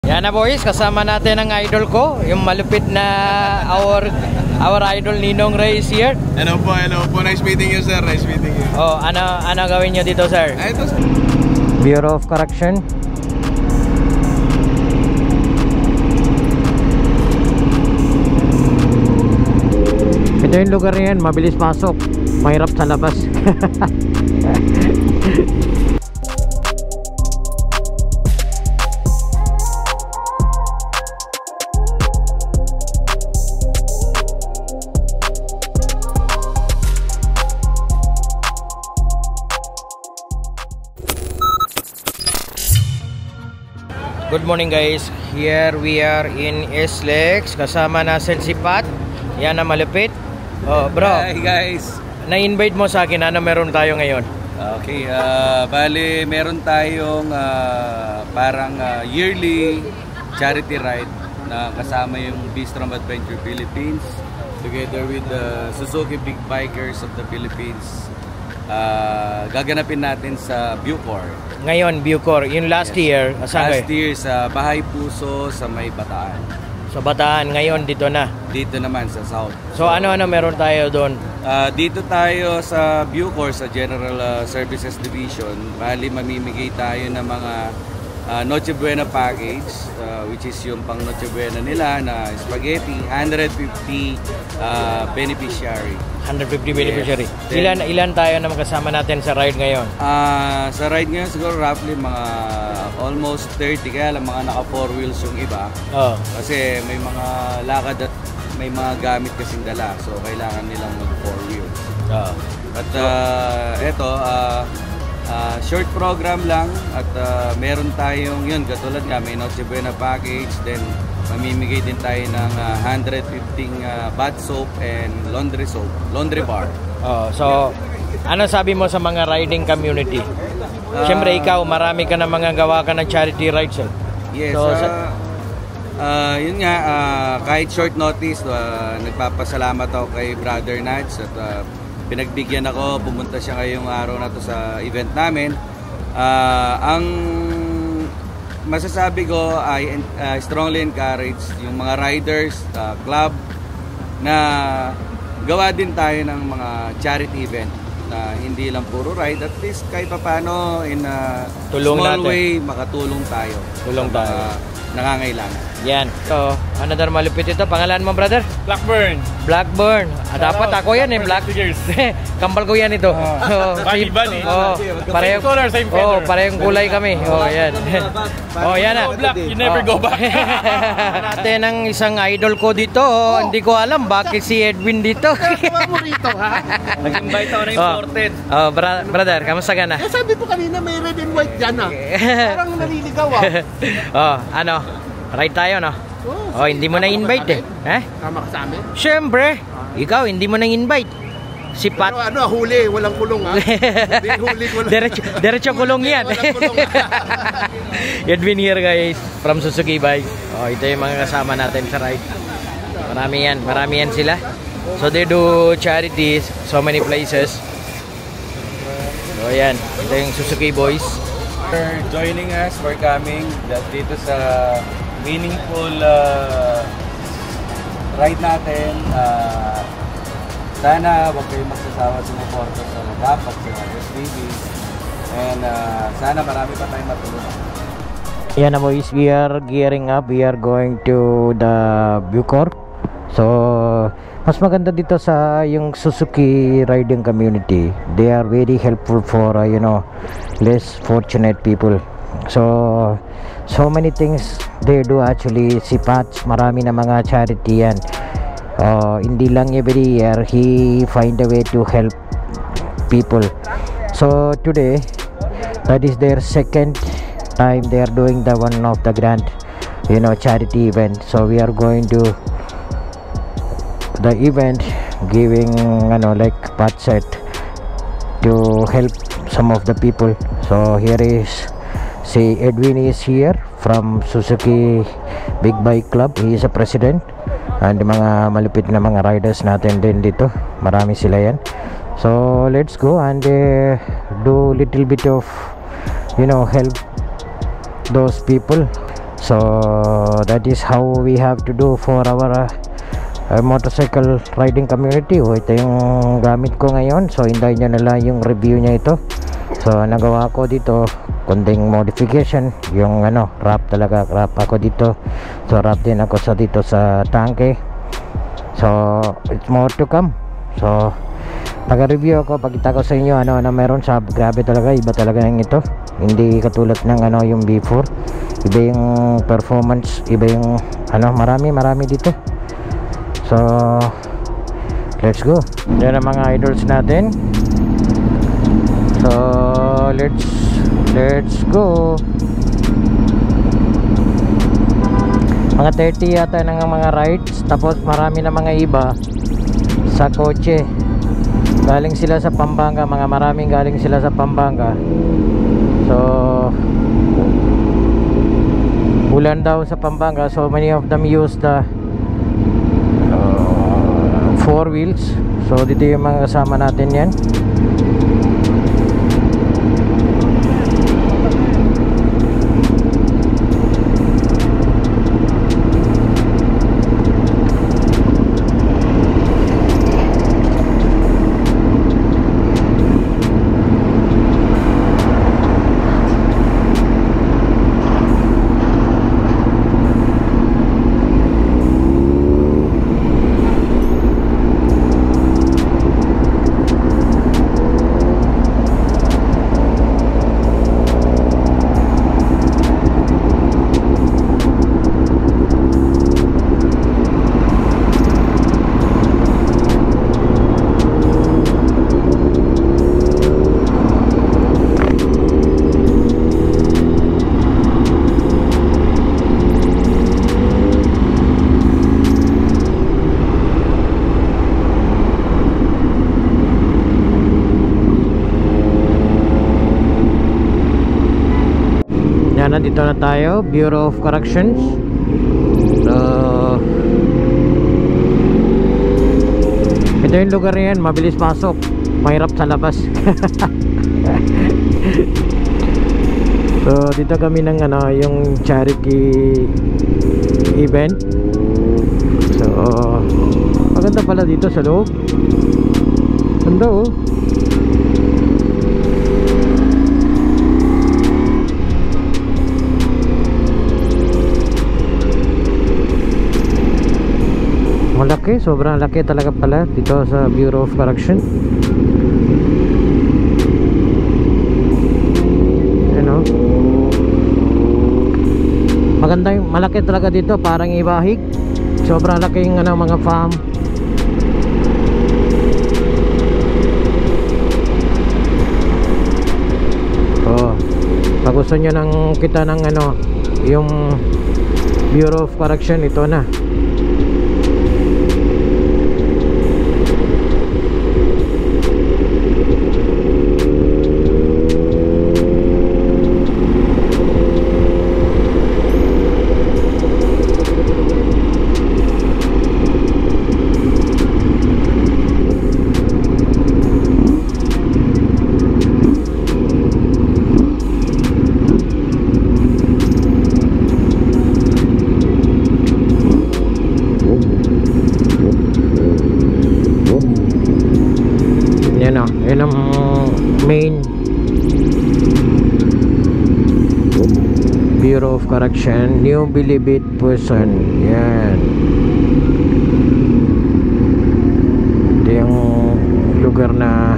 Yan na boys, kasama natin ang idol ko, yung malupit na our idol Ninong Ray is here. Hello po. Nice meeting you, sir. Nice meeting you. Oh, ano gawin nyo dito, sir? Ito. Bureau of Correction. Ito yung lugar na yan, mabilis pasok, mahirap sa labas. Good morning guys, here we are in SLEX. Kasama natin si Pat. Yan na malupit. Oh bro, Hi guys. Na-invite mo sa akin, ano meron tayo ngayon? Okay, bali meron tayong parang yearly charity ride na kasama yung Bistrom Adventure Philippines together with the Suzuki Big Bikers of the Philippines. Gaganapin natin sa Bucor. Ngayon, Bucor. Yung last year, saan Last kayo? year sa Bahay Puso sa May Bataan. Sa Bataan. Ngayon, dito na. Dito naman sa South. So ano-ano meron tayo doon? Dito tayo sa Bucor sa General Services Division. Bali mamimigay tayo ng mga Noche Buena package, which is yung pang Noche Buena nila na spaghetti, 150 beneficiary. 150 beneficiary. Yes. Ilan tayo na makasama natin sa ride ngayon? Sa ride ngayon siguro roughly mga almost 30, kaya lang mga naka 4 wheels yung iba. Oh. Kasi may mga lakad at may mga gamit kasing dala, so kailangan nilang mag 4 wheels. Oh. At eto, short program lang at meron tayong yun, katulad nga may Noche Buena package, then mamimigay din tayo ng 150 bath soap and laundry bar. Oh, so ano sabi mo sa mga riding community? Siyempre ikaw, marami ka na mga gawa ka ng charity rides. Yes, So, yun nga, kahit short notice, nagpapasalamat ako kay Brother Nats at pinagbigyan ako, pumunta siya ngayong araw na to sa event namin. Ang masasabi ko, I strongly encourage yung mga riders, club, na gawa din tayo ng mga charity event na hindi lang puro ride, at least kahit paano in a small way makatulong tayo. Tulong sa mga tayo. Nangangailangan. Yan. So, ano daw malupit ito? Pangalan mo, brother? Blackburn. Blackburn. Dapat ako yan eh, Black. Kambal ko yan ito. Kaiban eh. Parehong color, same color. Parehong kulay kami. Yan. Yan na. Black, you never go back. Natin ang isang idol ko dito. Hindi ko alam bakit si Edwin dito. Nag-invite ako na imported. Brother, kamusta ka na? Sabi po kanina may red and white dyan Parang naliligaw Ano? Ride tayo, no? Hindi mo na-invite eh. Tama ka sa amin? Siyempre, ikaw hindi mo na-invite. Si Pat. Pero huli, walang kulong Hindi huli, walang Diretso kulong yan. Walang kulong. Edwin here guys, from Suzuki Bike. Ito yung mga kasama natin sa ride. Marami yan sila. So they do charities, so many places. So yan, ito yung Suzuki boys. For joining us, for coming dito sa meaningful ride natin. Sana huwag kayong magsasawa sumuporta sa dapat sa SBB, and sana marami pa tayong matulungan. Yan na boys, we are gearing up. We are going to the Bucor. So mas maganda dito sa yung Suzuki riding community. They are very helpful for less fortunate people. So many things they do actually. Si Patch, marami na mga charity yan. Hindi lang every year he find a way to help people. So today, that is their second time they are doing the one of the grand charity event. So we are going to the event, giving like Pat said, to help some of the people. So here is si Edwin is here from Suzuki Big Bike Club. He is a president, and mga malupit na mga riders natin din dito, marami sila yan. So let's go and do little bit of help those people. So that is how we have to do for our motorcycle riding community. Ito yung gamit ko ngayon, so hintayin nyo na lang yung review nya ito. So nagawa ko dito kunding modification, yung wrap talaga, wrap ako dito. So wrap din ako sa dito sa tanke. So it's more to come. So taga-review ako, pakita ko sa inyo ano meron sa. Grabe talaga, iba talaga yung ito, hindi katulad ng yung before. Iba yung performance, iba yung marami dito. So let's go. Yan ang mga idols natin. So let's go. Mga 30 yata ng mga rides, tapos marami na mga iba sa kotse. Galing sila sa Pampanga, maraming galing sila sa Pampanga. So ulan daw sa Pampanga, so many of them use the 4 wheels. So dito yung mga kasama natin yan. Nandito na tayo, Bureau of Corrections. So ito yung lugar na yan, mabilis pasok, mahirap sa labas. So dito kami ng yung charity event. So maganda pala dito sa loob. Ganda oh. Malaki, sobrang laki talaga pala dito sa Bureau of Correction. Maganda yung malaki talaga dito, parang ibahig. Sobrang laki yung mga farm. Oh, pag gusto nyo nang kita ng yung Bureau of Correction, ito na. Yan ang main Bureau of Correction, New Bilibid Prison. Yan, ito yung lugar na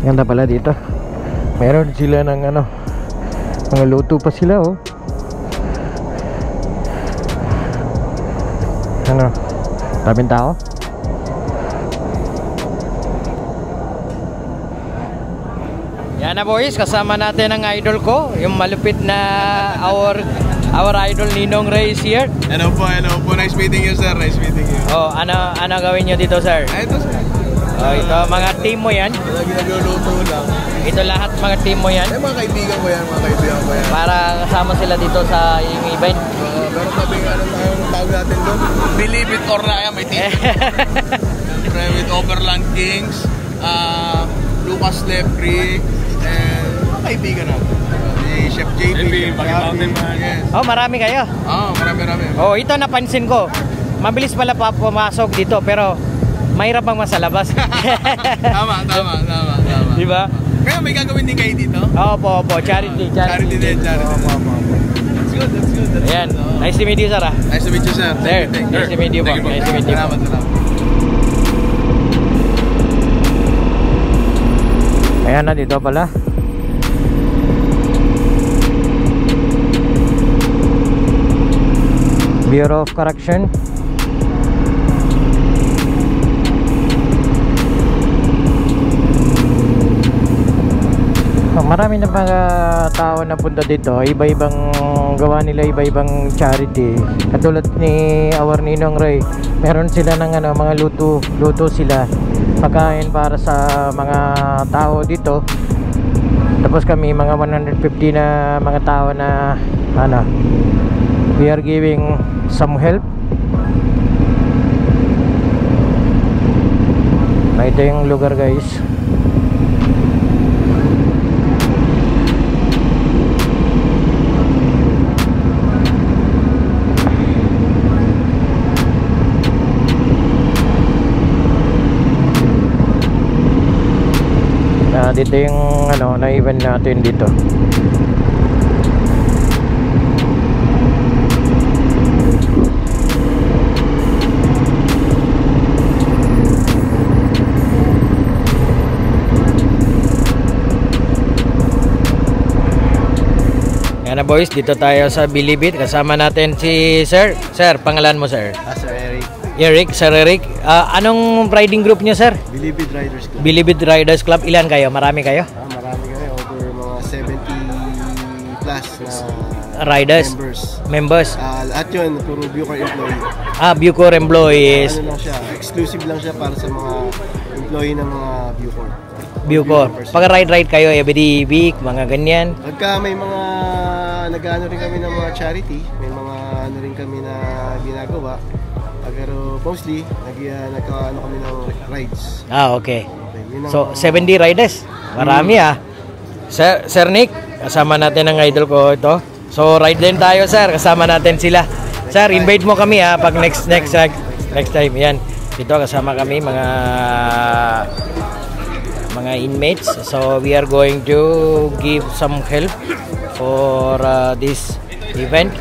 ganda pala dito. Meron sila ng mga luto pa sila oh. Daming tao. Yan Ayan na boys, kasama natin ang idol ko, yung malupit na our idol Ninong Ray is here. Hello po. Nice meeting you, sir. Nice meeting you. Oh, ano gawin nyo dito, sir? Ito, sir. Oh, ito mga team mo yan. Nagluluto lang. Ito lahat mga team mo yan. Mga kaibigan ko yan, Para kasama sila dito sa yung event. Pero sabi nga tayong tawag natin doon. Believe it or not, may team. With Overland Kings, Lucas Lepri, and mga kaibigan natin. Si Chef JP, Mountain Man. Yes. Oh, marami kayo. Marami. Oh, ito napansin ko. Mabilis pala pa pumasok dito pero mahirap ang masalabas. Tama. Di ba? Kaya may gagawin din kayo dito? Opo, charity. Charity din. That's good. Ayan. Nice to meet you, sir. Nice to meet you, sir. Thank you. Nice to meet you po. Nice to meet you. Salamat. Ayan na, dito pala. Bureau of Correction. Marami na mga tao na punta dito. Iba-ibang gawa nila, iba-ibang charity. Katulad ni our Ninong Ray, meron sila ng mga luto sila, pagkain para sa mga tao dito. Tapos kami mga 150 na mga tao na we are giving some help. Ito yung lugar, guys. Dito yung na-event natin dito. Yan na boys, dito tayo sa Bilibid. Kasama natin si Sir. Sir, pangalan mo, sir? Sir Eric. Sir Eric. Anong riding group niyo, sir? Bilibid Riders Club. Bilibid Riders Club. Ilan kayo? Marami kayo? Marami kami. Over mga 70 plus na riders? Members. Lahat yun, puro Bucor employee. Bucor employees. Lang siya, exclusive lang siya para sa mga employee ng mga Bucor. Bucor. Pag ride kayo every week, mga ganyan. Pagka may mga nag-ano rin kami ng mga charity, may mga ano rin kami na ginagawa. Pero mostly, nagka-ano kami ng rides. Okay. So, 70 riders. Marami Sir Nick, kasama natin ang idol ko ito. So, ride din tayo, sir. Kasama natin sila. Sir, invite mo kami pag next time. Yan. Dito kasama kami mga inmates. So, we are going to give some help for this event.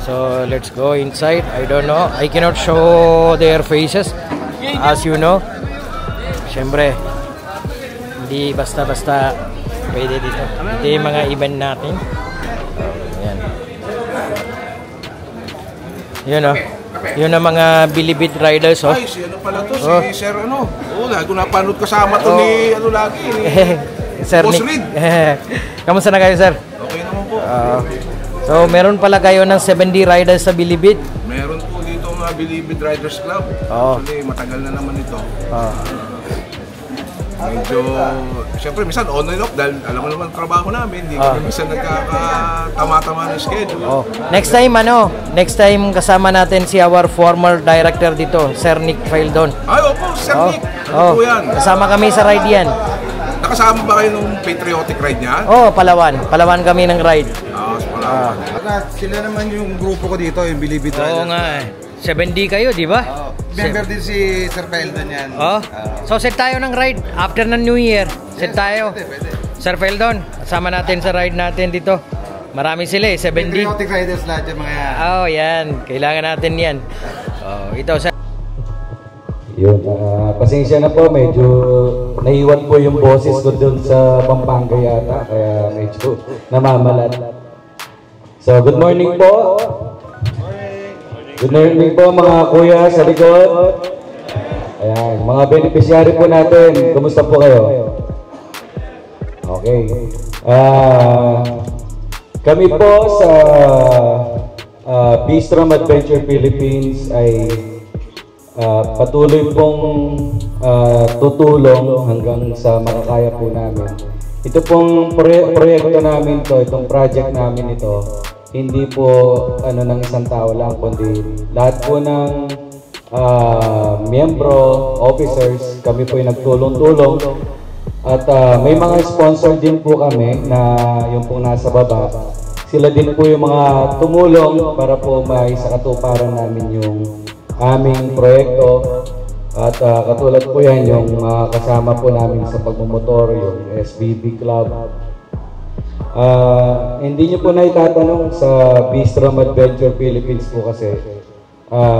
So let's go inside. I don't know, I cannot show their faces, as you know. Siyempre hindi basta-basta pwede dito. Ito yung mga event natin. Ayan. Yun ang mga Bilibid riders. Ay, si ano pala to? Si Sir lagi ko napanood kasama to ni lagi ni Sir Nick. Kamusta na kayo, sir? Okay naman po. So, meron pala kayo ng 70 riders sa Bilibid? Meron po dito mga Bilibid Riders Club. Actually, matagal na naman ito. Medyo, siyempre, minsan on and off dahil alam mo naman trabaho namin. Hindi kami minsan nagkakatama-tama ng schedule. Next time kasama natin si our former director dito, Sir Nick Faildon. Opo, Sir Nick. Ano po yan? Kasama kami sa ride yan. Nakasama ba kayo nung patriotic ride niya? Palawan kami ng ride. Sila naman yung grupo ko dito, yung Bilibid Riders. Oo nga 70 kayo, di ba? Member din si Sir Feldon yan. So set tayo ng ride after ng New Year. Set tayo. Pwede. Sir Feldon, kasama natin sa ride natin dito. Marami sila 70. Patriotic riders lahat yung mga yan. Yan. Kailangan natin yan. Ito, sir. Yun, pasensya na po, medyo naiwan po yung boses ko doon sa Pampanga yata, kaya medyo namamalat. So, good morning po. Good morning po mga kuya sa likod. Ayan, mga beneficiary po natin, kumusta po kayo? Okay. Kami po sa Bistrom Adventure Philippines ay patuloy pong tutulong hanggang sa makakaya po namin. Ito pong proyekto namin to, itong project namin ito, hindi po ng isang tao lang, kundi lahat po ng miyembro, officers, kami po yung nagtulong-tulong. At may mga sponsor din po kami na yung pong nasa baba. Sila din po yung mga tumulong para po may sa katuparan namin yung aming proyekto. At katulad po yan yung kasama po namin sa pagmumotor, yung SBB Club. Hindi nyo po na itatanong sa Bistrom Adventure Philippines po kasi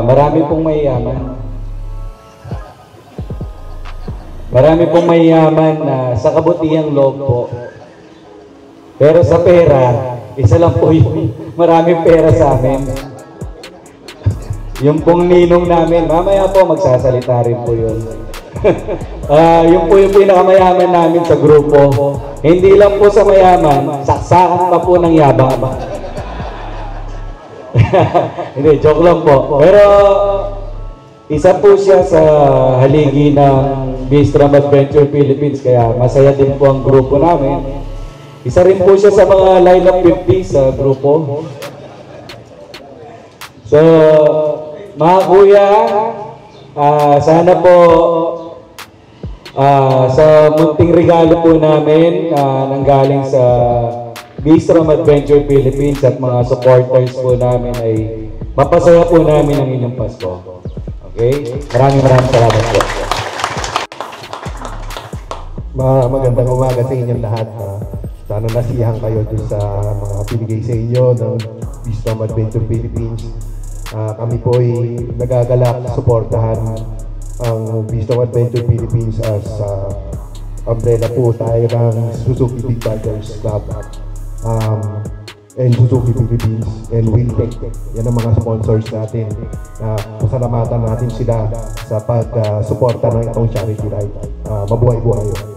marami pong mayayaman. Marami pong mayayaman na sa kabutihang loob po. Pero sa pera, isa lang po yung maraming pera sa amin. Yung pong ninong namin, mamaya po magsasalita rin po yun. Yung po yung pinakamayaman namin sa grupo. Hindi lang po sa mayaman, saksakan pa po ng yabang. Hindi, joke lang po. Pero isa po siya sa haligi ng Bistrom Adventure Philippines, kaya masaya din po ang grupo namin. Isa rin po siya sa mga line of 50 sa grupo. So, mga kuya, sana po sa munting regalo po namin nanggaling sa Bistrom Adventure Philippines at mga supporters po namin ay mapasaya po namin ang inyong Pasko. Okay? Maraming salamat po. Magandang umaga sa inyong lahat. Sana nasiyahan kayo dun sa mga pinigay sa inyo ng Bistrom Adventure Philippines. Kami po ay nagagalak suportahan ang Bistrom Adventure Philippines as umbrella po tayo ng Suzuki Big Bikers Club and Suzuki Philippines and Wheeltech. Yan ang mga sponsors natin. Pasalamatan natin sila sa pag-suporta ng itong charity ride. Mabuhay-buhay yun.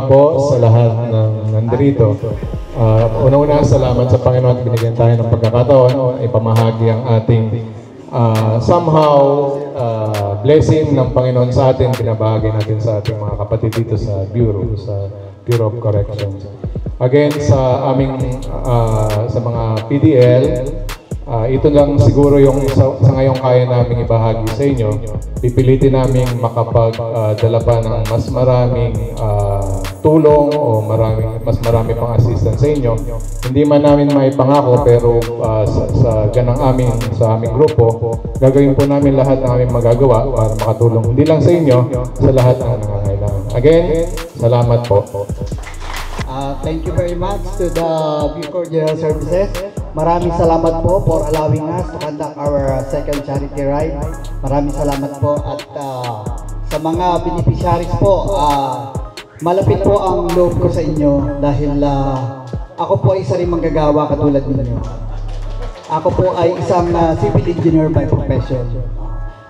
po sa lahat ng nandito. Una-una, salamat sa Panginoon at binigyan tayo ng pagkakataon ipamahagi ang ating blessing ng Panginoon sa atin, pinabahagi natin sa ating mga kapatid dito sa Bureau of Corrections. Again, sa aming sa mga PDL, Ito lang siguro yung sa ngayong kaya naming ibahagi sa inyo. Pipilitin namin makapag-dala pa ng mas maraming tulong o mas marami pang assistance sa inyo. Hindi man namin maipangako pero sa aming grupo, gagawin po namin lahat ng aming magagawa para makatulong hindi lang sa inyo, sa lahat ng nangangailangan. Again, salamat po. Thank you very much to the Bucor General Services. Maraming salamat po for allowing us to conduct our second charity ride. Maraming salamat po at sa mga beneficiaries po, malapit po ang loob ko sa inyo dahil ako po ay isa rin manggagawa katulad ninyo. Ako po ay isang civil engineer by profession.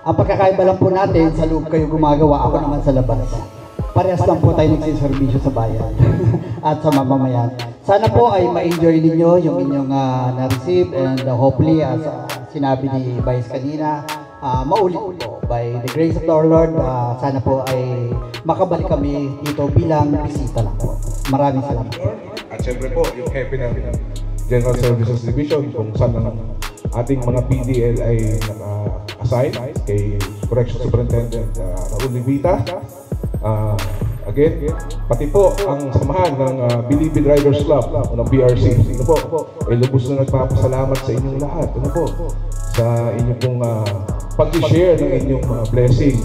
Ang pagkakaiba lang po natin, sa loob kayo gumagawa, ako naman sa labas. Parehas lang po tayo nagsiservisyo sa bayan at sa mamamayan. Sana po ay ma-enjoy ninyo yung inyong na-receive and hopefully as sinabi ni Vice kanina, maulit po. By the grace of our Lord, sana po ay makabalik kami dito bilang bisita lang po. Maraming salamat po. At syempre po, yung hepe ng General Services Division kung saan ang ating mga PDL ay naka-assign kay Correctional Superintendent Raul Livita. Again, pati po ang samahan ng Bilibid Riders Club o ng BRC. Ano po, ay lubos na nagpapasalamat sa inyong lahat. Ano po, sa inyong pong pag-share ng inyong blessings.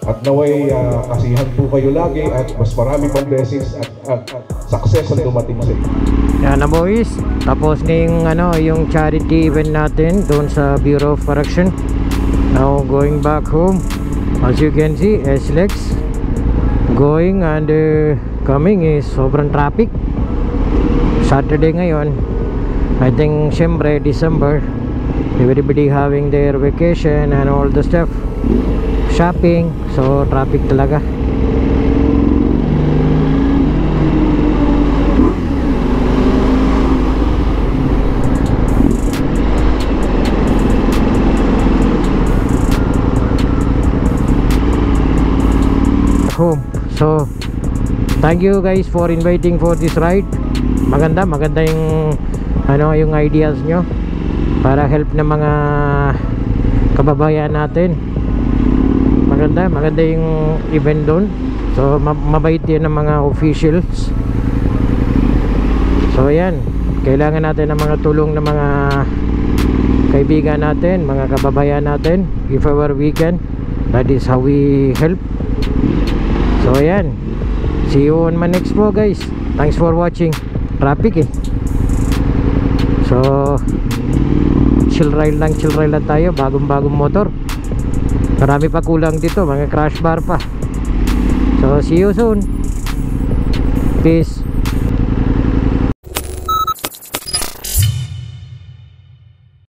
At naway kasihan po kayo lagi at mas marami pang blessings at success ang dumating sa inyo. Yan na boys, tapos na yung charity event natin doon sa Bureau of Correction. Now going back home, as you can see, SLEX going and coming is sobrang traffic. Saturday ngayon, I think syempre December, everybody having their vacation and all the stuff, shopping, so traffic talaga. Home. So thank you guys for inviting for this ride. Maganda yung yung ideas nyo para help ng mga kababayan natin. Maganda yung event doon. So mabait yan ng mga officials. So ayan, kailangan natin ng mga tulong ng mga kaibigan natin, mga kababayan natin. If ever we can, that is how we help. So ayan, see you on my next vlog guys. Thanks for watching. Traffic so chill ride lang tayo. Bagong motor, marami pa kulang dito, mga crash bar pa. So see you soon, peace.